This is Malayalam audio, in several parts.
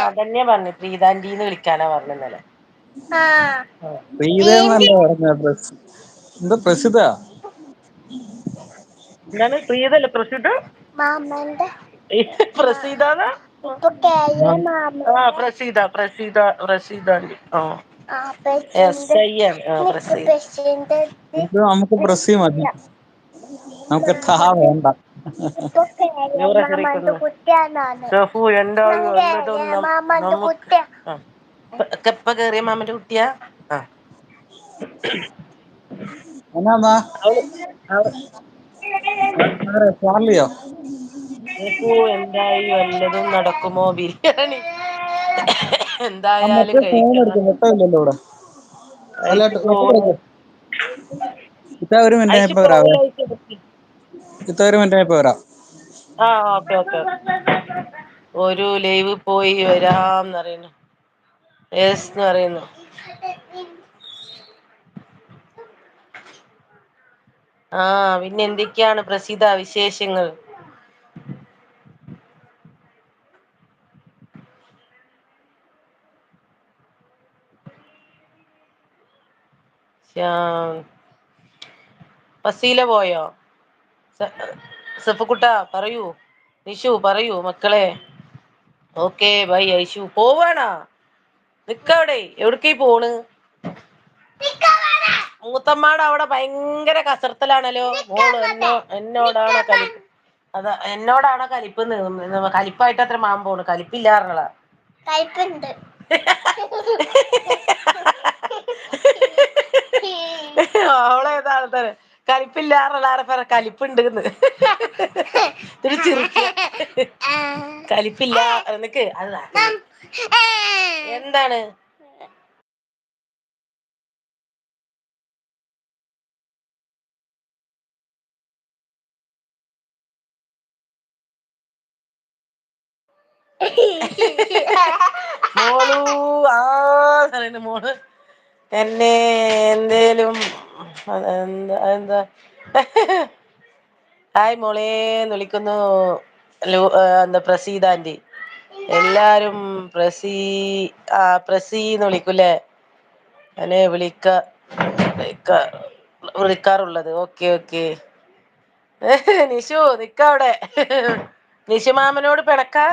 അതന്നെയാ പറഞ്ഞെ, പ്രീതാന്റിന്ന് വിളിക്കാനാ പറഞ്ഞെ ഇന്നലെ. പ്രീതയെന്നല്ല പറഞ്ഞ, എന്താ പ്രസിദ്ധ? എന്താണ് പ്രീതല്ല പ്രസിദ്ധ? പ്രസീതാന്നാ? പ്രസീതാന്റി. SI ആണ് പ്രസീത. ഇത് നമുക്ക് പ്രസി മതി, നമുക്ക് ത വേണ്ട. ഷെഫു എന്തായി വല്ലതും ഇപ്പ കേറിയ മാമന്റെ കുട്ടിയാ? എന്നാ അവള് ചാർലിയോ? ഷെഫു എന്തായി വല്ലതും നടക്കുമോ ബിരിയാണി? ആ എന്തായാലും മറ്റേ ഫോൺ കഴിക്കണം. എടുക്കും, നെട്ടമില്ലല്ലോ ഇവിടെ. അല്ല അയച്ചു നെട്ട് ഇത്ത ഒരു മിനിറ്റ്, ഞാൻ അയച്ചു ഇപ്പൊ വരാവേ. കോലയച്ചു. ഇത്ത ഒരു മിനിറ്റ്, ഞാൻ ഇപ്പൊ വരാം. ഓക്കെ. ഒരു ലൈവ് പോയി വരാംന്ന് പറയുന്നു. യെസ്ന്ന് പറയുന്നു. പിന്നെ എന്തൊക്കെയാണ് പ്രസീത വിശേഷങ്ങൾ? ഫസീല പോയോ? സഫുകുട്ട പറയൂ, നിഷു പറയൂ മക്കളെ. Okay bye Aishu. പോവാണോ? നിക്കവിടെ, എവിടേക്കാ പോണ്? മൂത്തമ്മാടെ അവിടെ ഭയങ്കര കസർത്തലാണല്ലോ. മോള് എന്നോടാണോ കലിപ്പ്? എന്നോടാണോ കലിപ്പ്ന്ന്? കലിപ്പായിട്ട് അത്ര മാൻ പോണ്. കലിപ്പില്ലാർന്നതാ. കലിപ്പുണ്ട്. അവളേതാണ് കലിപ്പില്ലാർന്നതാ, കലിപ്പുണ്ട്ന്ന്. കലിപ്പില്ല നിക്ക്. എന്താണ്? മോളു പറയുന്നു മോള് എന്നെ എന്തേലും എന്താ ഹായ് മോളേന്ന് വിളിക്കുന്നു. എന്താ പ്രസീതാന്റി. എല്ലാരും പ്രസീന്ന് വിളിക്കൂല്ലേ? അനെ വിളിക്കാറുള്ളത്. ഓക്കെ. നിഷു നിക്കവിടെ. നിഷുമാമനോട് പിണക്കാ?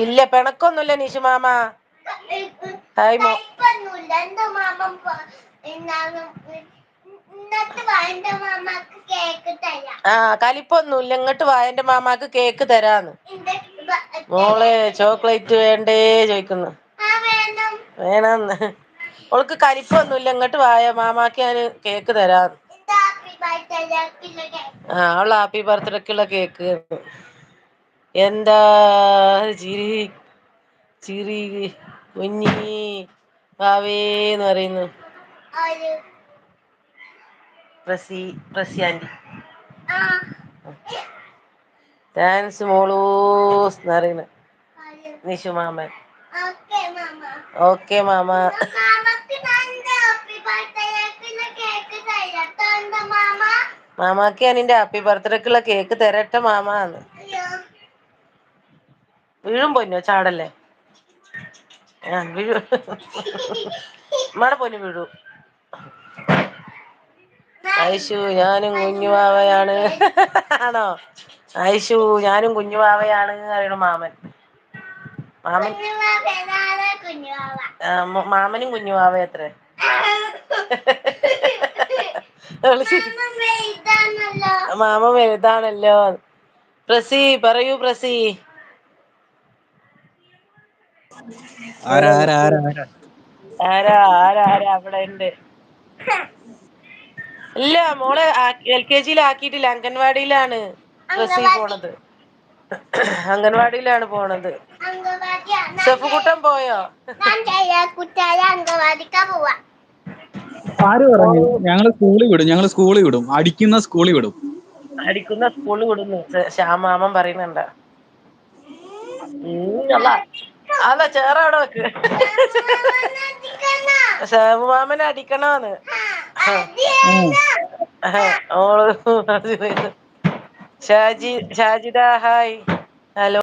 ഇല്ല, പിണക്കൊന്നുമില്ല നിഷുമാമ. കലിപ്പൊന്നുമില്ല. ഇങ്ങോട്ട് വാ, എന്റെ മാമാക്ക് കേക്ക് തരാന്ന്. മോളെ ചോക്ലേറ്റ് വേണ്ടേ ചോദിക്കുന്നു. വേണന്ന്. ഓൾക്ക് കലിപ്പൊന്നുമില്ല. ഇങ്ങോട്ട് വായോ, മാമാക്ക് ഞാന് കേക്ക് തരാന്ന്. അവള് ഹാപ്പി ബർത്ത്ഡേക്കുള്ള കേക്ക്. എന്താ ചിരി കുഞ്ഞി വാവേന്ന് പറയുന്നു പ്രസിയാന്റി. താങ്ക്സ് മോളൂസ് പറയുന്നു നിഷുമാമൻ. Okay mama. മാമാക്ക് ഞാൻ നിന്റെ ഹാപ്പി ബർത്ത്ഡേക്കുള്ള കേക്ക് തരട്ടെ മാമാന്ന്. വീഴും പൊന്നോ, ചാടല്ലേ. മ്മടെ പൊന്നു വീഴൂ. ഐഷു ഞാനും കുഞ്ഞുവാവയാണ്. ആണോ ഐഷു? ഞാനും കുഞ്ഞുവാവയാണ് പറയണു മാമൻ. മാമനും കുഞ്ഞുവാവയത്രേ. മാമൻ വലുതാണല്ലോ. പ്രസി പറയൂ പ്രസി. ആരാ ആരാ ആരാ ആരാ ആരാ അവിടെ ഉണ്ട്. ഇല്ല മോളെ LKG ആക്കിയിട്ടില്ല, അംഗൻവാടിയിലാണ് പ്രസി പോണത്. അംഗൻവാടിയിലാണ് പോണത്. സെഫുകുട്ടൻ പോയോ? ആര് പറഞ്ഞു? മോള് ഞങ്ങള് സ്കൂളിൽ വിടും, അടിക്കുന്ന സ്കൂളിൽ വിടും. അടിക്കുന്ന സ്കൂളിൽ വിടുന്നു ശ്യാമാമൻ പറയുന്നുണ്ട്. അല്ല ചേറ അവിടെ വെക്ക്. സേവമാമനെ അടിക്കണോന്ന്. Shajida hi hello.